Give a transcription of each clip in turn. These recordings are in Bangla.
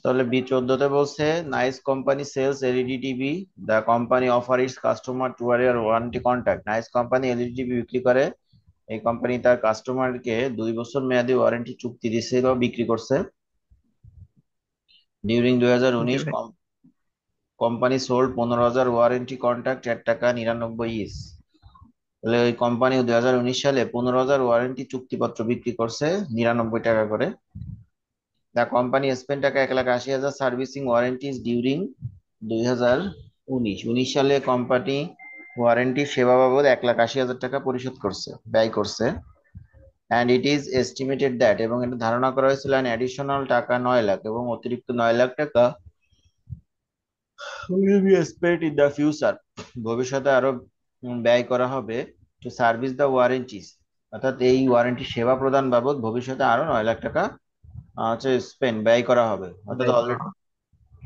তাহলে B14 তে বলছে nice company sales LED TV, the company offer its customer two year warranty contract. Nice company LED TV বিক্রি করে। এই কোম্পানি তার কাস্টমারকে 2 বছর মেয়াদী ওয়ারেন্টি চুক্তি দিচ্ছে বা বিক্রি করছে। ডিউরিং 2019 জি ভাই। কোম্পানি সোল্ড 15,000 ওয়ারেন্টি কন্ট্রাক্ট এর টাকা 99 ইস। তাহলে ওই কোম্পানি 2019 সালে 15,000 ওয়ারেন্টি চুক্তিপত্র বিক্রি করছে 99 টাকা করে। দ্য কোম্পানি স্পেন্ড টাকা 1,80,000 সার্ভিসিং ওয়ারেন্টিজ ডিউরিং 2019 সালে কোম্পানি ওয়ারেন্টি সেবা বাবদ 1,80,000 টাকা পরিশোধ করছে, ব্যয় করছে। And it is estimated that, এবং এটা ধারণা করা হয়েছিল অ্যাডিশনাল টাকা 9 লাখ, এবং অতিরিক্ত 9 লাখ টাকা will be spent in the future, ভবিষ্যতে আরো ব্যয় করা হবে টু সার্ভিস দ্য ওয়ারেন্টিস, অর্থাৎ এই ওয়ারেন্টি সেবা প্রদান বাবদ ভবিষ্যতে আরো 9 লাখ টাকা হচ্ছে স্পেন্ড ব্যয় করা হবে। অর্থাৎ ব্যয় করা অলরেডি হয়।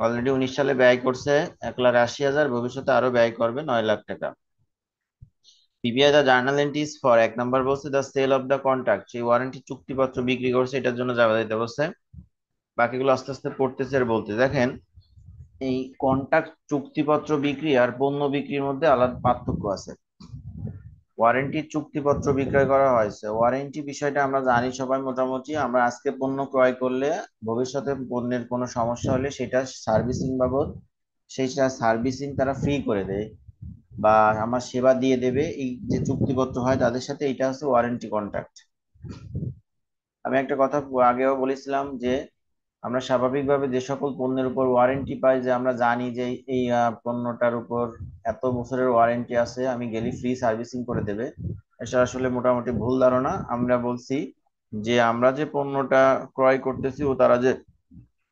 অলরেডি 19 সালে ব্যয় করছে 1,80,000, ভবিষ্যতে আরো ব্যয় করবে 9 লাখ টাকা। PPI the journal entries for 1 number বলছে the sale of the contract, সেই ওয়ারেন্টি চুক্তিপত্র বিক্রি করছে এটার জন্য যাওয়া দিতে বলছে। বাকিগুলো আস্তে আস্তে পড়তেছে আর বলতে দেখেন। এই কন্ট্রাক্ট চুক্তিপত্র বিক্রি আর পণ্য বিক্রির মধ্যে আলাদা পার্থক্য আছে। ওয়ারেন্টির চুক্তিপত্র বিক্রয় করা হয়েছে, ওয়ারেন্টি বিষয়টা আমরা জানি সবাই মোটামুটি, আমরা আজকে পণ্য ক্রয় করলে ভবিষ্যতে পণ্যের কোনো সমস্যা হলে সেটা সার্ভিসিং বাবদ, সেইটা সার্ভিসিং তারা ফ্রি করে দেয় বা আমার সেবা দিয়ে দেবে, এই যে চুক্তিপত্র হয় তাদের সাথে, এটা হচ্ছে ওয়ারেন্টি কন্ট্রাক্ট। আমি একটা কথা আগেও বলেছিলাম যে আমরা স্বাভাবিকভাবে যে সকল পণ্যের উপর ওয়ারেন্টি পাই, যে আমরা জানি যে এই পণ্যটার উপর এত বছরের ওয়ারেন্টি আছে, আমি গেলি ফ্রি সার্ভিসিং করে দেবে, এটা আসলে মোটামুটি ভুল ধারণা। আমরা বলছি যে আমরা যে পণ্যটা ক্রয় করতেছি ও তারা যে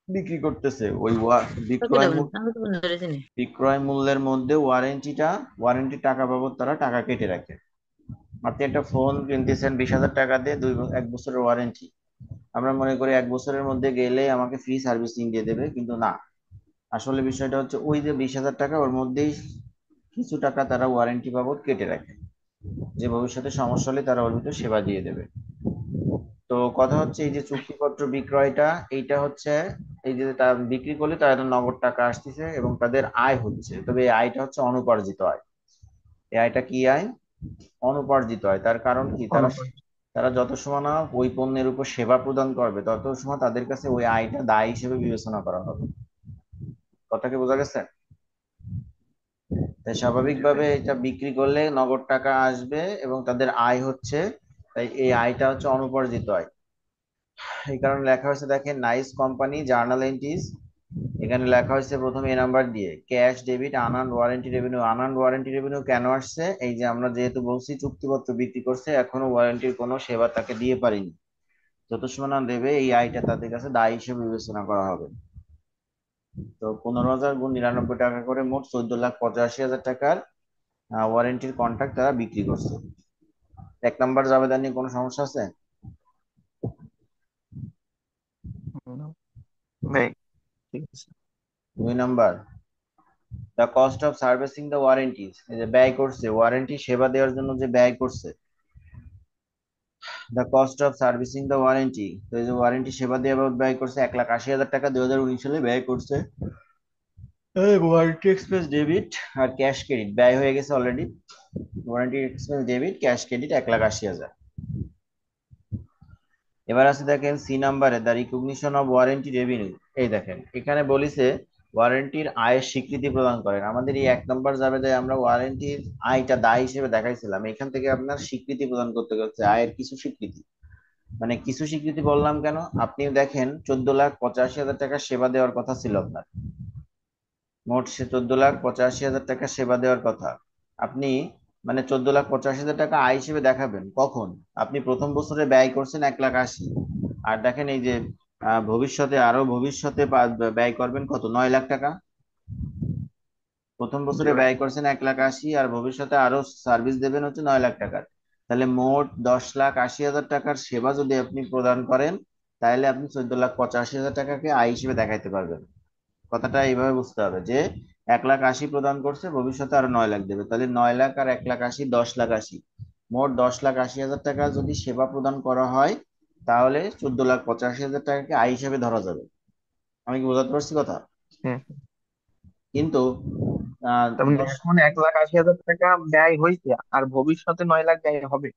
বিক্রি করতেছে ওই বিক্রয় মূল্যের মধ্যে ওয়ারেন্টি টাকা বাবদ তারা টাকা কেটে রাখে। আপনি একটা ফোন কিনতেছেন 20,000 টাকা দিয়ে, 1 বছরের ওয়ারেন্টি, আমরা মনে করি 1 বছরের মধ্যে গেলেই আমাকে ফ্রি সার্ভিসিং দিয়ে দেবে, কিন্তু না। আসলে বিষয়টা হচ্ছে ওই যে 20,000 টাকা, ওর মধ্যেই কিছু টাকা তারা ওয়ারেন্টি বাবদ কেটে রাখে, যে ভবিষ্যতে সমস্যা হলে তারা ওর ভিতরে সেবা দিয়ে দেবে। তো কথা হচ্ছে এই যে চুক্তিপত্র বিক্রয়টা, এইটা হচ্ছে এই যে তার বিক্রি করলে তাদের নগদ টাকা আসতেছে এবং তাদের আয় হচ্ছে, তবে এই আয়টা হচ্ছে অনুপার্জিত আয়। এই আয়টা কি আয়? অনুপার্জিত আয়। তার কারণ কি, তারা অনুপাত। তারা যত সময় না ওই পণ্যের উপর সেবা প্রদান করবে তত সময় তাদের কাছে ওই আয়টা দায় হিসেবে বিবেচনা করা হবে। কথা কি বোঝা গেছে? তাই জি ভাই। স্বাভাবিকভাবে এটা বিক্রি করলে নগদ টাকা আসবে এবং তাদের আয় হচ্ছে, তাই এই আয়টা হচ্ছে অনুপার্জিত আয়। এই কারণে লেখা হয়েছে, দেখেন নাইস কোম্পানি জার্নাল এন্ট্রিজ, এখানে লেখা হয়েছে প্রথমে এ নাম্বার দিয়ে cash debit unearned warranty revenue. Unearned warranty revenue কেন আসছে? এই যে আমরা যেহেতু বলছি চুক্তিপত্র বিক্রি করছে, এখনো ওয়ারেন্টির কোনো সেবা তাকে দিয়ে পারিনি, যত সময় না দেবে এই আয়টা তাদের কাছে দায় হিসেবে বিবেচনা করা হবে। তো 15,000 গুণ 99 টাকা করে মোট 14,85,000 টাকার ওয়ারেন্টির কন্ট্রাক্ট তারা বিক্রি করছে। 1 নম্বর জাবেদা নিয়ে কোনো সমস্যা আছে? হুম, ভাই ঠিক আছে। 2 number, the cost of servicing the warranties, এই যে ব্যয় করছে ওয়ারেন্টি সেবা দেওয়ার জন্য যে ব্যয় করছে, the cost of servicing the warranty, তো এই যে ওয়ারেন্টি সেবা দেওয়া বাবদ ব্যয় করছে 1,80,000 টাকা 2019 সালে ব্যয় করছে। ওয়ারেন্টি এক্সপেন্স ডেবিট আর ক্যাশ ক্রেডিট ব্যয় হয়ে গেছে already. Warranty expense debit cash credit 1,80,000। এবার আছে দেখেন সি নাম্বারে the recognition of warranty revenue. এই দেখেন এখানে বলিছে ওয়ারেন্টির আয়ের স্বীকৃতি প্রদান করেন। আমাদের এই 1 নম্বর জাবেদায় আমরা ওয়ারেন্টির আয়টা দায় হিসেবে দেখাইছিলাম, এখান থেকে আপনার স্বীকৃতি প্রদান করতে হচ্ছে, আয়ের কিছু স্বীকৃতি। মানে কিছু স্বীকৃতি বললাম কেন, আপনি দেখেন 14,85,000 টাকা সেবা দেওয়ার কথা ছিল আপনার, মোট সে 14,85,000 টাকা সেবা দেওয়ার কথা। আপনি মানে 14,85,000 টাকা আয় হিসেবে দেখাবেন কখন? আপনি প্রথম বছরে ব্যয় করছেন 1,80,000, আর দেখেন এই যে ভবিষ্যতে আরো ভবিষ্যতে ব্যয় করবেন কত, 9 লাখ টাকা। প্রথম জি বছরে ভাই। ব্যয় করছেন 1,80,000 আর ভবিষ্যতে আরো সার্ভিস দেবেন হচ্ছে 9 লাখ টাকার। তাহলে মোট 10,80,000 টাকার সেবা যদি আপনি প্রদান করেন, তাহলে আপনি 14,85,000 টাকাকে আয় হিসেবে দেখাইতে পারবেন। কথাটা এইভাবে বুঝতে হবে যে 1,80,000 প্রদান করছে, ভবিষ্যতে আরো 9 লাখ দেবে, তাহলে 9 লাখ আর 1,80,000 10,80,000, মোট 10,80,000 টাকা যদি সেবা প্রদান করা হয়, তাহলে 14,85,000 টাকাকে আয় হিসেবে ধরা যাবে। আমি কি বোঝাতে পারছি কথা? হ্যাঁ, কিন্তু তার মানে 10, এখন 1,80,000 টাকা ব্যয় হয়েছে, আর ভবিষ্যতে 9 লাখ ব্যয় হবে।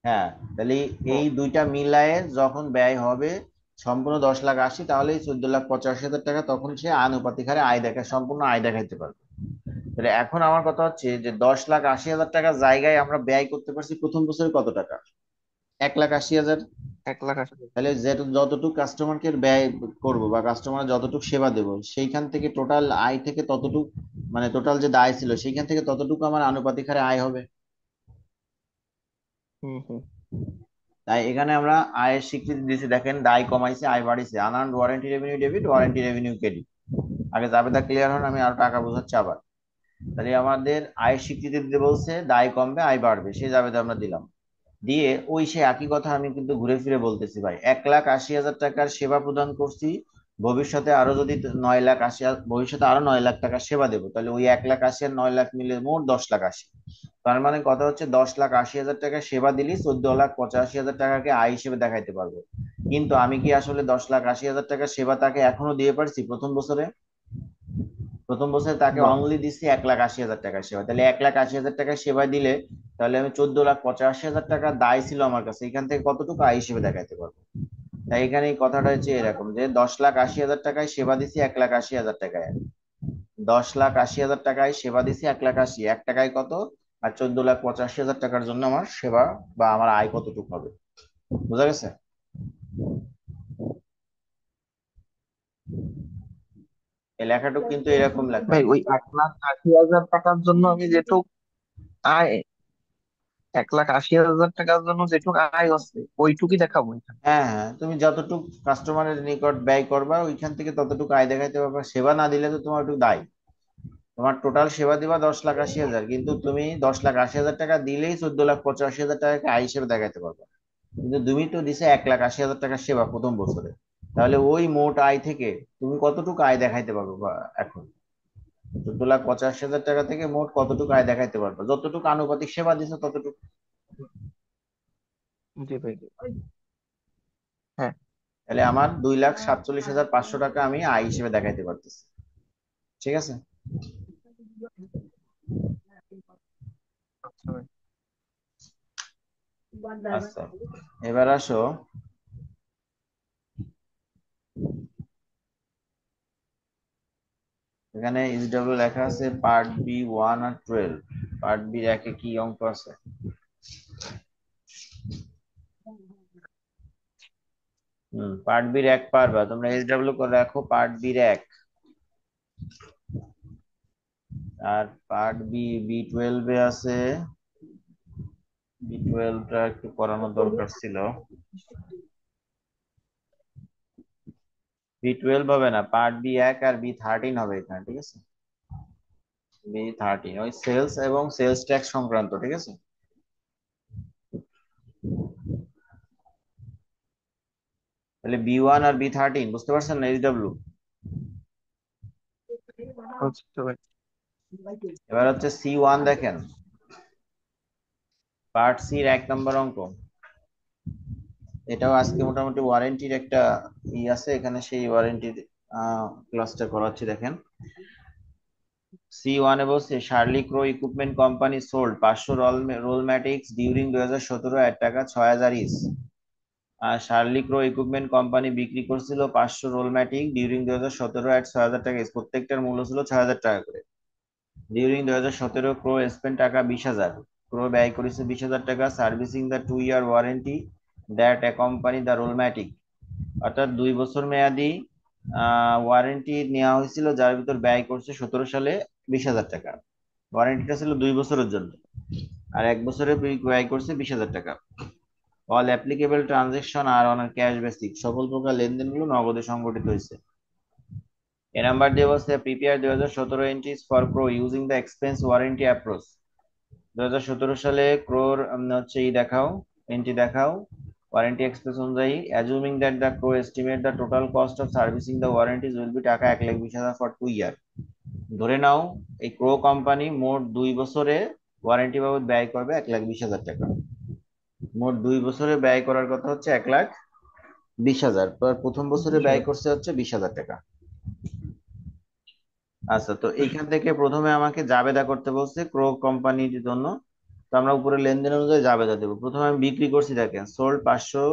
হ্যাঁ, তাহলে ও। এই দুইটা মিলায়ে যখন ব্যয় হবে সম্পূর্ণ 10,80,000, তাহলে 14,85,000 টাকা তখন সে আনুপাতিক হারে আয় দেখা, সম্পূর্ণ আয় দেখাইতে পারবে। তাহলে এখন আমার কথা হচ্ছে যে 10,80,000 টাকার জায়গায় আমরা ব্যয় করতে পারছি প্রথম বছরে কত টাকা? 1,80,000। 1,80,000। তাহলে যে যতটুকু কাস্টমারকে ব্যয় করব বা কাস্টমার যতটুকু সেবা দেব সেইখান থেকে টোটাল আয় থেকে ততটুকু, মানে টোটাল যে দায় ছিল সেইখান থেকে ততটুকু আমার আনুপাতিক হারে আয় হবে। হুম, হুম। তাই এখানে আমরা আয়ের স্বীকৃতি দিয়েছি, দেখেন দায় কমাইছে আয় বাড়িছে, unearned warranty revenue debit, warranty revenue credit. আগে জাবেদা ক্লিয়ার হন, আমি আরো টাকা বোঝাচ্ছি আবার। তাহলে আমাদের আয়ের স্বীকৃতি দিতে বলছে, দায় কমবে আয় বাড়বে, সেই জাবেদা আমরা দিলাম। দিয়ে ওই সে একই কথা আমি কিন্তু ঘুরে ফিরে বলতেছি ভাই, 1,80,000 টাকার সেবা প্রদান করছি, ভবিষ্যতে আরো যদি 9,80,000, ভবিষ্যতে আরো 9 লাখ টাকার সেবা দেবো, তাহলে ওই 1,80,000 আর 9 লাখ মিলে মোট 10,80,000। তার মানে কথা হচ্ছে 10,80,000 টাকা সেবা দিলি 14,85,000 টাকাকে আয় হিসেবে দেখাইতে পারবো। কিন্তু আমি কি আসলে 10,80,000 টাকা সেবা তাকে এখনো দিয়ে পারছি প্রথম বছরে? প্রথম বছরে তাকে না। অনলি দিচ্ছি 1,80,000 টাকার সেবা, তাহলে 1,80,000 টাকার সেবা দিলে তাহলে আমি 14,85,000 টাকা দায় ছিল আমার কাছে, এখান থেকে কতটুকু আয় হিসেবে দেখাইতে পারবো? তাই এখানে এই কথাটা হচ্ছে এরকম যে 10,80,000 টাকায় সেবা দিছি 1,80,000 টাকায়, 10,80,000 টাকায় সেবা দিছি 1,80,000, 1 টাকায় কত? আর 14,85,000 টাকার জন্য আমার সেবা বা আমার আয় কতটুকু হবে? বুঝা গেছে? এই লেখাটুকু কিন্তু এরকম লেখা। ভাই, ওই 1,80,000 টাকার জন্য আমি যেটুক আয়, 1,80,000 টাকার জন্য যেটুক আয় হচ্ছে ওইটুকুই দেখাবো এখানে। হ্যাঁ হ্যাঁ, তুমি যতটুকু কাস্টমারের নিকট ব্যয় করবা ওইখান থেকে ততটুকু আয় দেখাইতে পারবা, সেবা না দিলে তো তোমার একটু দায়। তোমার টোটাল সেবা দিবা 10,80,000, কিন্তু তুমি 10,80,000 টাকা দিলেই 14,85,000 টাকাকে আয় হিসেবে দেখাইতে পারবা। কিন্তু তুমি তো দিছে 1,80,000 টাকার সেবা প্রথম বছরে, তাহলে ওই মোট আয় থেকে তুমি কতটুকু আয় দেখাইতে পারবে বা এখন 14,85,000 টাকা থেকে মোট কতটুকু আয় দেখাইতে পারবে, যতটুকু আনুপাতিক সেবা দিছো ততটুকু। জি ভাই। হ্যাঁ। তাহলে আমার 2,47,500 টাকা আমি আয় হিসেবে দেখাইতে পারতেছি। ঠিক আছে? আচ্ছা ভাই। আচ্ছা, এবার আসো, এখানে ইসডব্লিউ লেখা আছে পার্ট বি 1 আর 12। পার্ট বি একে কি অঙ্ক আছে? পার্ট বির এক পারবা তোমরা, এসডব্লিউ করে রাখো পার্ট বির এক। আর পার্ট বি বি 12 আছে, বি 12টা একটু করানোর দরকার ছিল। বি 12 হবে না, পার্ট বি এক আর বি 13 হবে এখানে, ঠিক আছে? বি 13 ওই সেলস এবং সেলস ট্যাক্স সংক্রান্ত, ঠিক আছে? তাহলে বি 1 আর বি 13 বুঝতে পারছেন না এসডব্লিউ? আচ্ছা ভাই। এবার হচ্ছে সি 1 দেখেন, পার্ট সির 1 নম্বর অঙ্ক। এটাও আজকে মোটামুটি ওয়ারেন্টির একটা আছে এখানে, সেই ওয়ারেন্টির ক্লাসটা করাচ্ছি দেখেন। সি 1 এ বলছে শার্লি ক্রো ইকুইপমেন্ট কোম্পানি সোল্ড 500 রোলম্যাটিক্স ডিউরিং 2017 এর টাকা 6,000 ইস। আর শার্লি ক্রো ইকুইপমেন্ট কোম্পানি বিক্রি করছিল 500 রোলম্যাটিক ডিউরিং 2017 এট 6,000 টাকা ইস, প্রত্যেকটার মূল্য ছিল 6,000 টাকা করে। ডিউরিং 2017 ক্রো স্পেন্ড টাকা 20,000, ক্রো ব্যয় করেছে 20,000 টাকা servicing the 2 year warranty that accompany the Rollmatic. অর্থাৎ 2 বছর মেয়াদি ওয়ারেন্টি নেওয়া হয়েছিল, যার ভিতর ব্যয় করছে 17 সালে 20,000 টাকা। ওয়ারেন্টিটা ছিল 2 বছরের জন্য, আর 1 বছরে ব্যয় করছে 20,000 টাকা। All applicable transaction are on cash basic, সকল প্রকার লেনদেনগুলো নগদে সংগঠিত হয়েছে। এ নাম্বার দিয়ে বলছে prepare 2017 entries for pro using the expense warranty approach. 2017 সালে ক্রোর হচ্ছে দেখাও, এন্ট্রি দেখাও ওয়ারেন্টি এক্সপ্রেস অনুযায়ী, assuming that the Crow estimate the total cost of servicing the warranties will be টাকা 1,20,000 ফর 2 ইয়ার। ধরে নাও এই ক্রো কোম্পানি মোট 2 বছরে ওয়ারেন্টি বাবদ ব্যয় করবে 1,20,000 টাকা। মোট 2 বছরে ব্যয় করার কথা হচ্ছে 1,20,000, প্রথম বছরে জি ব্যয় ভাই। করছে হচ্ছে 20,000 টাকা। আচ্ছা, তো এইখান থেকে প্রথমে আমাকে জাবেদা করতে বলছে ক্রো কোম্পানির জন্য। তো আমরা উপরে লেনদেন অনুযায়ী জাবেদা দেবো। প্রথমে আমি বিক্রি করছি, দেখেন সোল্ড 500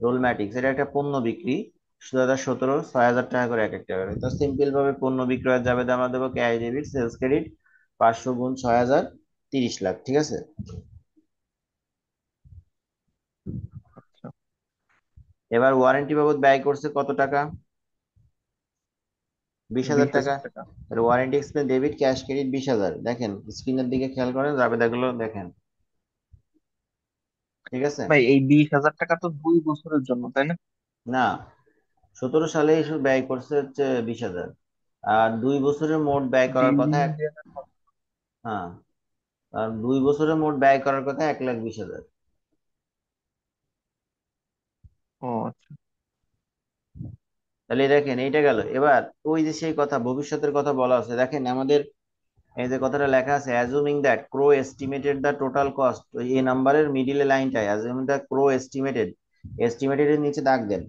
রোল ম্যাটিক্স, এটা একটা পণ্য বিক্রি 2017 6,000 টাকা করে এক একটা করে। তো সিম্পল ভাবে পণ্য বিক্রয়ের জাবেদা আমরা দেবো ক্যাশ ডেবিট সেলস ক্রেডিট 500 গুণ 6,000, 30 লাখ, ঠিক আছে। আচ্ছা। এবার ওয়ারেন্টি বাবদ ব্যয় করছে কত টাকা? 20,000 বিশ টাকা। হাজার টাকা warranty expense debit cash credit 20,000, দেখেন স্ক্রিনের দিকে খেয়াল করেন, জাবেদাগুলো দেখেন, ঠিক আছে। ভাই, এই 20,000 টাকা তো 2 বছরের জন্য, তাই না? না, 17 সালে এসে ব্যয় করছে হচ্ছে 20,000, আর 2 বছরের মোট ব্যয় করার কথা বিল্ডিং দিয়ে না? হ্যাঁ, আর 2 বছরের মোট ব্যয় করার কথা 1,20,000। ও আচ্ছা। তাহলে দেখেন এইটা গেল। এবার ওই যে সেই কথা ভবিষ্যতের কথা বলা আছে, দেখেন আমাদের এই যে কথাটা লেখা আছে, assuming that Crow estimated the total cost, এই নাম্বারের মিডিলে লাইনটায় assuming the Crow estimated, estimated এর নিচে দাগ দেন।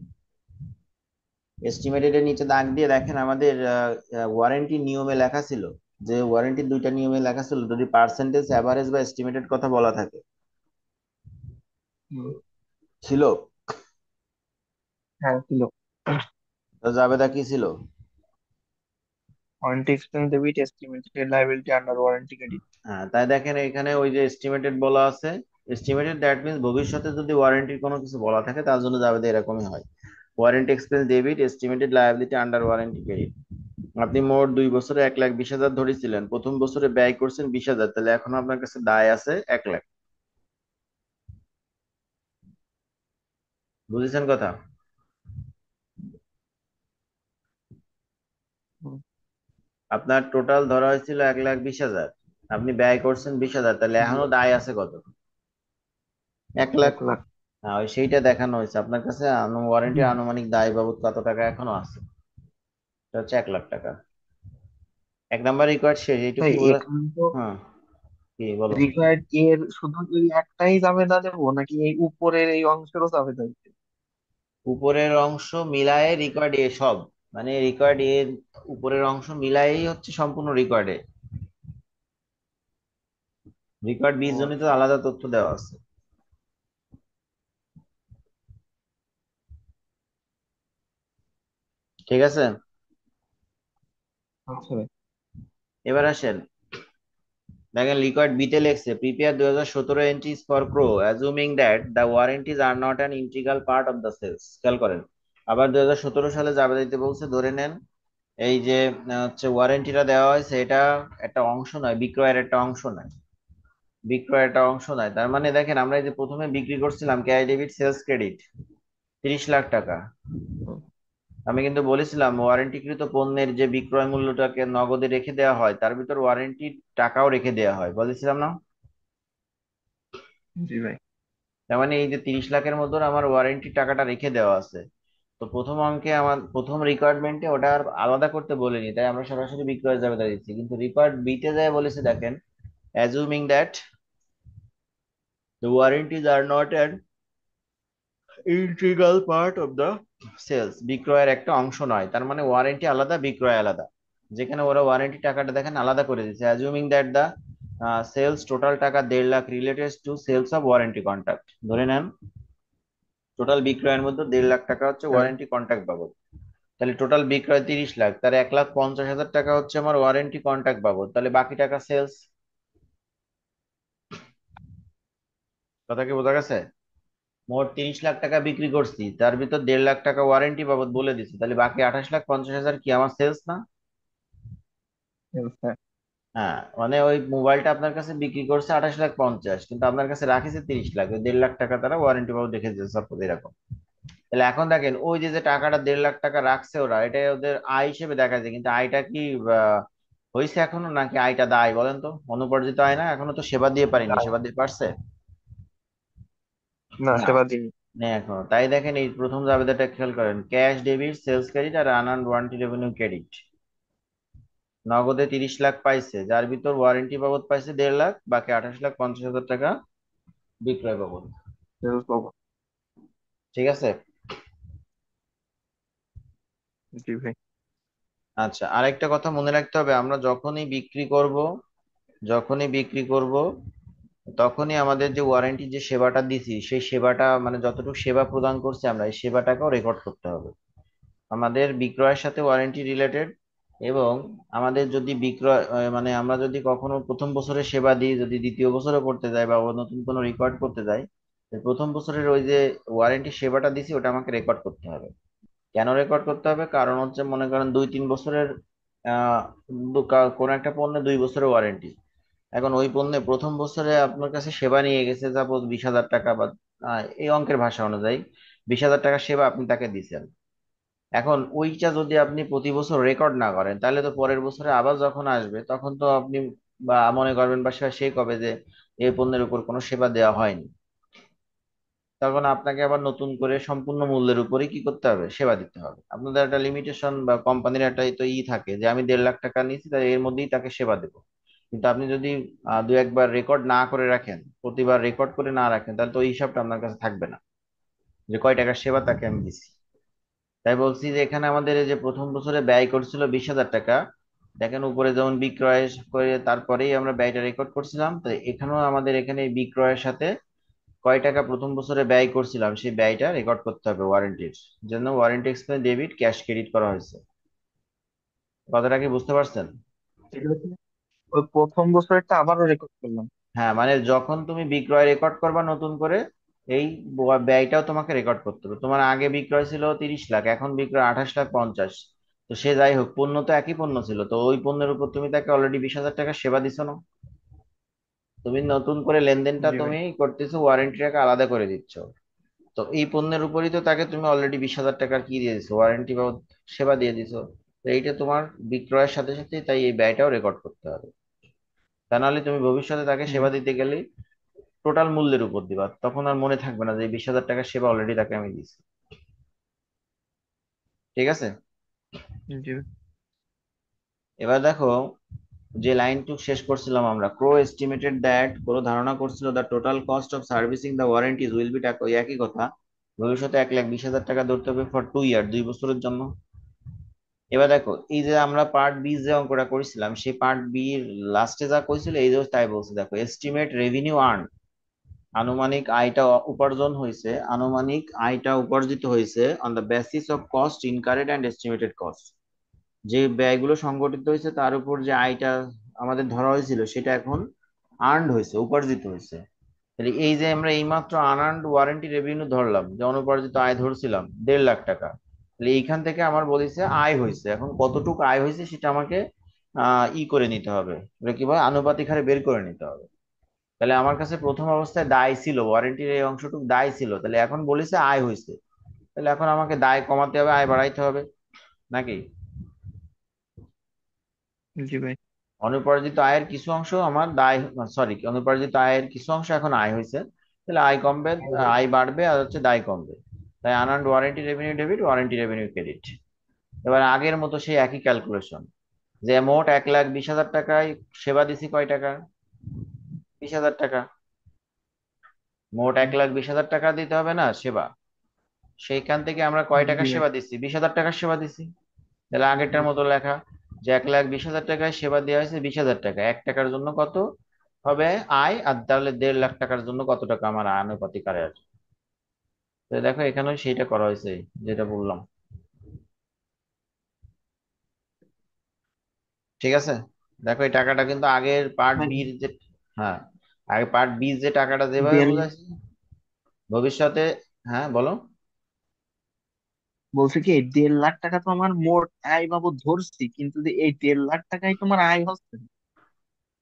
এস্টিমেটেড এর নিচে দাগ দিয়ে দেখেন আমাদের ওয়ারেন্টি নিয়মে লেখা ছিল, যে ওয়ারেন্টির দুইটা নিয়মে লেখা ছিল, যদি পার্সেন্টেজ অ্যাভারেজ বা এস্টিমেটেড কথা বলা থাকে, হুম। ছিল। হ্যাঁ, ছিল। তো জাবেদা কি ছিল? Warranty expense debit estimated liability under warranty credit. হ্যাঁ, তাই দেখেন এখানে ওই যে এস্টিমেটেড বলা আছে, এস্টিমেটেড দ্যাট মিনস ভবিষ্যতে যদি ওয়ারেন্টির কোনো কিছু বলা থাকে তার জন্য জাবেদা এরকমই হয়। Warranty expense debit estimated liability under warranty credit. আপনি মোট 2 বছরে 1,20,000 ধরেছিলেন, প্রথম বছরে ব্যয় করছেন 20,000, তাহলে এখন আপনার কাছে দায় আছে 1,00,000। বুঝেছেন কথা? হুম। আপনার টোটাল ধরা হয়েছিল 1,20,000, আপনি ব্যয় করছেন 20,000, তাহলে জি এখনো ভাই। দায় আছে কত? 1,00,000। 1 লাখ। হ্যাঁ, ওই সেইটা দেখানো হয়েছে আপনার কাছে, ওয়ারেন্টি হুম। আনুমানিক দায় বাবদ কত টাকা এখনো আছে, এটা হচ্ছে 1,00,000 টাকা। 1 নাম্বার রিকোয়ার্ড শেষ, এইটুক ভাই, কি বোঝা? এখানে তো হ্যাঁ, কি বলো। রিকোয়ার্ড এর শুধু এই একটাই জাবেদা দেবো, নাকি এই উপরের এই অংশেরও জাবেদা দিতে? উপরের অংশ মিলায়ে রিকোয়ার্ড এ সব, মানে রিকোয়ার্ড এর উপরের অংশ মিলায়েই হচ্ছে সম্পূর্ণ রিকোয়ার্ডে। রিকোয়ার্ড ও 20 জনিত আচ্ছা। আলাদা তথ্য দেওয়া আছে, ঠিক আছে। আচ্ছা ভাই। এবার আসেন, দেখেন লিকয়েড বিতে লেখছে prepare 2017 entries for Crow assuming that the warranties are not an integral part of the sales. খেয়াল করেন, আবার 2017 সালে জাবেদা দিতে বলছে, ধরে নেন এই যে হচ্ছে ওয়ারেন্টিটা দেওয়া হয়েছে, এটা একটা অংশ নয়, বিক্রয়ের একটা অংশ নয়, বিক্রয়ের একটা অংশ নয়। তার মানে দেখেন আমরা এই যে প্রথমে বিক্রি করছিলাম cash debit sales credit 30 lakh টাকা, হুম। আমি কিন্তু বলেছিলাম ওয়ারেন্টিকৃত পণ্যের যে বিক্রয় মূল্যটাকে নগদে রেখে দেওয়া হয়, তার ভিতর ওয়ারেন্টির টাকাও রেখে দেওয়া হয়, বলেছিলাম না? জি ভাই। তার মানে এই যে 30 লাখের মধ্যে আমার ওয়ারেন্টি টাকাটা রেখে দেওয়া আছে। তো প্রথম অঙ্কে আমার প্রথম রিকোয়ারমেন্টে ওটা আর আলাদা করতে বলিনি, তাই আমরা সরাসরি বিক্রয় জাবেদা দিচ্ছি। কিন্তু রিকোয়ার্ড বিতে যায় বলেছে, দেখেন assuming that the warranties are not an integral part of the sales, বিক্রয়ের একটা অংশ নয়। তার মানে ওয়ারেন্টি আলাদা, বিক্রয় আলাদা। যেখানে ওরা ওয়ারেন্টি টাকাটা দেখেন আলাদা করে দিচ্ছে, assuming that the sales total টাকা 1,50,000 related to sales of warranty contract, ধরে নেন টোটাল বিক্রয়ের মধ্যে 1,50,000 টাকা হচ্ছে হ্যাঁ। ওয়ারেন্টি কন্ট্রাক্ট বাবদ। তাহলে টোটাল বিক্রয় 30 লাখ, তার 1,50,000 টাকা হচ্ছে আমার ওয়ারেন্টি কন্ট্রাক্ট বাবদ, তাহলে বাকি টাকা সেলস। কথা কি বোঝা গেছে? মোট 30 লাখ টাকা বিক্রি করছি, তার ভিতর 1,50,000 টাকা ওয়ারেন্টি বাবদ বলে দিচ্ছি, তাহলে বাকি 28,50,000 কি আমার সেলস না? হ্যাঁ। হ্যাঁ, মানে ওই মোবাইলটা আপনার কাছে বিক্রি করছে 28,50,000, কিন্তু আপনার কাছে রাখিছে 30 লাখ, ওই 1,50,000 টাকা তারা ওয়ারেন্টি বাবদ রেখে দিয়েছে সাপোজ এরকম। তাহলে এখন দেখেন ওই যে যে টাকাটা 1,50,000 টাকা রাখছে ওরা, এটা ওদের আয় হিসেবে দেখা যায়, কিন্তু আয়টা কি আহ, হয়েছে এখনো, নাকি আয়টা দায় বলেন তো? অনুপার্জিত আয় না, এখনো তো সেবা দিয়ে পারিনি, না, সেবা দিয়ে পারছে না, না, সেবা দিন। নেই এখনো। তাই দেখেন এই প্রথম জাবেদাটা খেয়াল করেন, ক্যাশ ডেবিট সেলস ক্রেডিট আর আনআর্নড ওয়ারেন্টি রেভিনিউ ক্রেডিট। নগদে 30 লাখ পাইছে, যার ভিতর ওয়ারেন্টি বাবদ পাইছে 1,50,000, বাকি 28,50,000 টাকা বিক্রয় বাবদ, ফেরত পাবো। ঠিক আছে। জি ভাই। আচ্ছা, আরেকটা কথা মনে রাখতে হবে, আমরা যখনই বিক্রি করব তখনই আমাদের যে ওয়ারেন্টি যে সেবাটা দিছি সেই সেবাটা মানে যতটুকু সেবা প্রদান করছি আমরা এই সেবাটাকেও রেকর্ড করতে হবে। আমাদের বিক্রয়ের সাথে ওয়ারেন্টি রিলেটেড। এবং আমাদের যদি বিক্রয় মানে আমরা যদি কখনো প্রথম বছরের সেবা দিই, যদি দ্বিতীয় বছরে করতে যাই বা নতুন কোনো রেকর্ড করতে যাই, তো প্রথম বছরের ওই যে ওয়ারেন্টি সেবাটা দিছি ওটা আমাকে রেকর্ড করতে হবে। কেন রেকর্ড করতে হবে? কারণ হচ্ছে মনে করেন 2-3 বছরের আহ কোনো একটা পণ্যে 2 বছরের ওয়ারেন্টি। এখন ওই পণ্যে প্রথম বছরে আপনার কাছে সেবা নিয়ে গেছে সাপোজ 20,000 টাকা বা এই অঙ্কের ভাষা অনুযায়ী 20,000 টাকা সেবা আপনি তাকে দিচ্ছেন। এখন ওইটা যদি আপনি প্রতি বছর রেকর্ড না করেন তাহলে তো পরের বছরে আবার যখন আসবে তখন তো আপনি বা মনে করবেন বা সে কবে যে এই পণ্যের উপর কোনো সেবা দেওয়া হয়নি। তখন আপনাকে আবার নতুন করে সম্পূর্ণ মূল্যের উপরই কি করতে হবে? সেবা দিতে হবে। আপনাদের একটা লিমিটেশন বা কোম্পানির একটা তো থাকে যে আমি 1.5 লাখ টাকা নিয়েছি তাই এর মধ্যেই তাকে সেবা দেবো। কিন্তু আপনি যদি দু একবার রেকর্ড না করে রাখেন, প্রতিবার রেকর্ড করে না রাখেন, তাহলে তো ওই হিসাবটা আপনার কাছে থাকবে না যে কয় টাকার সেবা তাকে আমি দিছি। তাই বলছি যে এখানে আমাদের এই যে প্রথম বছরে ব্যয় করছিল 20,000 টাকা, দেখেন উপরে যেমন বিক্রয় করে তারপরেই আমরা ব্যয়টা রেকর্ড করছিলাম, তো এখানেও আমাদের এখানে এই বিক্রয়ের সাথে কয় টাকা প্রথম বছরে ব্যয় করছিলাম সেই ব্যয়টা রেকর্ড করতে হবে ওয়ারেন্টির জন্য। Warranty expense debit cash credit করা হয়েছে। কথাটা কি বুঝতে পারছেন? এটা হচ্ছে ওই প্রথম বছরটা আবারও রেকর্ড করলাম। হ্যাঁ, মানে যখন তুমি বিক্রয় রেকর্ড করবা নতুন করে, এই ব্যয়টাও তোমাকে রেকর্ড করতে হবে। তোমার আগে বিক্রয় ছিল 30 লাখ, এখন বিক্রয় 28,50,000। তো সে যাই হোক, পণ্য তো একই পণ্য ছিল, তো ওই পণ্যের উপর তুমি তাকে অলরেডি 20,000 টাকা সেবা দিছো না? তুমি নতুন করে লেনদেনটা জি ভাই। তুমি করতেছো, ওয়ারেন্টি টাকা আলাদা করে দিচ্ছ। তো এই পণ্যের উপরই তো তাকে তুমি অলরেডি 20,000 টাকার কি দিয়ে দিছো? ওয়ারেন্টি বা সেবা দিয়ে দিছো। তো এইটা তোমার বিক্রয়ের সাথে সাথে তাই এই ব্যয়টাও রেকর্ড করতে হবে। তা নাহলে তুমি ভবিষ্যতে তাকে জি সেবা দিতে গেলে টোটাল মূল্যের উপর দিবা, তখন আর মনে থাকবে না যে 20,000 টাকার সেবা অলরেডি তাকে আমি দিছি। ঠিক আছে? জি এবার দেখো, যে লাইনটুক শেষ করছিলাম আমরা, ক্রো এস্টিমেটেড দ্যাট, ক্রো ধারণা করছিল the total cost of servicing the warranties will be টাকা, ওই একই কথা। ভবিষ্যতে 1,20,000 টাকা ধরতে হবে ফর 2 ইয়ার, 2 বছরের জন্য। এবার দেখো, এই যে আমরা পার্ট বি যে অঙ্কটা করেছিলাম সেই পার্ট বি এর লাস্টে যা কইছিল এই যে তাই বলছে, দেখো এস্টিমেট রেভিনিউ আর্ন, আনুমানিক আয়টা উপার্জন হয়েছে, আনুমানিক আয়টা উপার্জিত হয়েছে on the basis of cost incurred and estimated cost. যে ব্যয়গুলো সংগঠিত হয়েছে তার উপর যে আয়টা আমাদের ধরা হয়েছিল সেটা এখন আর্নড হয়েছে, উপার্জিত হয়েছে। তাহলে এই যে আমরা এইমাত্র আনআর্নড ওয়ারেন্টি রেভিনিউ ধরলাম, যে অনুপার্জিত আয় ধরছিলাম 1.5 লাখ টাকা, তাহলে এইখান থেকে আমার বলেছে আয় হয়েছে, এখন কতটুকু আয় হয়েছে সেটা আমাকে করে নিতে হবে, ওটা কি বলে আনুপাতিক হারে বের করে নিতে হবে। তাহলে আমার কাছে প্রথম অবস্থায় দায় ছিল, ওয়ারেন্টির এই অংশটুকু দায় ছিল, তাহলে এখন বলেছে আয় হয়েছে, তাহলে এখন আমাকে দায় কমাতে হবে, আয় বাড়াইতে হবে নাকি? জি ভাই। অনুপার্জিত আয়ের কিছু অংশ আমার দায়, সরি, অনুপার্জিত আয়ের কিছু অংশ এখন আয় হয়েছে, তাহলে আয় কমবে, আয় বাড়বে আর হচ্ছে দায় কমবে। তাই unearned warranty revenue debit, warranty revenue credit. এবার আগের মতো সেই একই ক্যালকুলেশন, যে মোট 1,20,000 টাকায় সেবা দিছি কয় টাকা? 20,000 টাকা। মোট 1,20,000 টাকা দিতে হবে না সেবা, সেইখান থেকে আমরা কয় টাকা জি ভাই। সেবা দিচ্ছি? 20,000 টাকার সেবা দিচ্ছি। তাহলে আগেরটার মতো লেখা, যে 1,20,000 টাকায় সেবা দেওয়া হয়েছে 20,000 টাকা, 1 টাকার জন্য কত হবে আয়, আর তাহলে 1.5 লাখ টাকার জন্য কত টাকা আমার আনুপাতিক আয় আছে। তো দেখো এখানেও সেইটা করা হয়েছে, যেটা বললাম। ঠিক আছে? দেখো এই টাকাটা কিন্তু আগের পার্ট ভাই, বির যে, হ্যাঁ, আগে পার্ট বি যে টাকাটা যেভাবে দেড় বোঝাচ্ছি ভবিষ্যতে, হ্যাঁ বলো। বলছে কি, এই 1.5 লাখ টাকা তো আমার মোট আয় বাবদ ধরছি, কিন্তু যে এই 1.5 লাখ টাকাই তোমার আয় হচ্ছে না।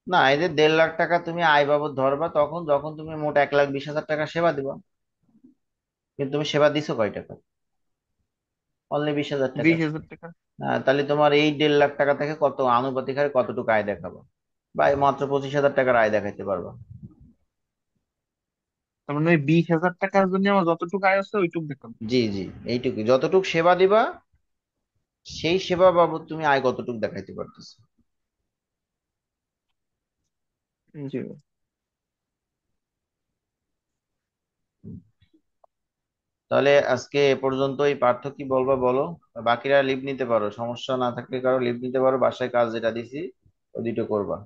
না, এই যে 1.5 লাখ টাকা তুমি আয় বাবদ ধরবা তখন যখন তুমি মোট 1,20,000 টাকা সেবা দিবা, কিন্তু তুমি সেবা দিছো কয় টাকা? অনলি 20,000 টাকা। 20,000 টাকা। তাহলে তোমার এই 1.5 লাখ টাকা থেকে কত আনুপাতিক হারে কতটুকু আয় দেখাবো? বা এই মাত্র 25,000 টাকার আয় দেখাইতে পারবা। তার মানে ওই 20,000 টাকার জন্য আমার যতটুকু আয় হচ্ছে ওইটুকু দেখলাম। জি জি, এইটুকু যতটুকু সেবা দিবা সেই সেবা বাবদ তুমি আয় কতটুকু দেখাইতে পারতেছো। জি ভাই। তাহলে আজকে এ পর্যন্তই। পার্থ কি বলবা বলো? বাকিরা লিভ নিতে পারো, সমস্যা না থাকলে কারো লিভ নিতে পারো, বাসায় কাজ যেটা দিছি ওই দুটো করবা।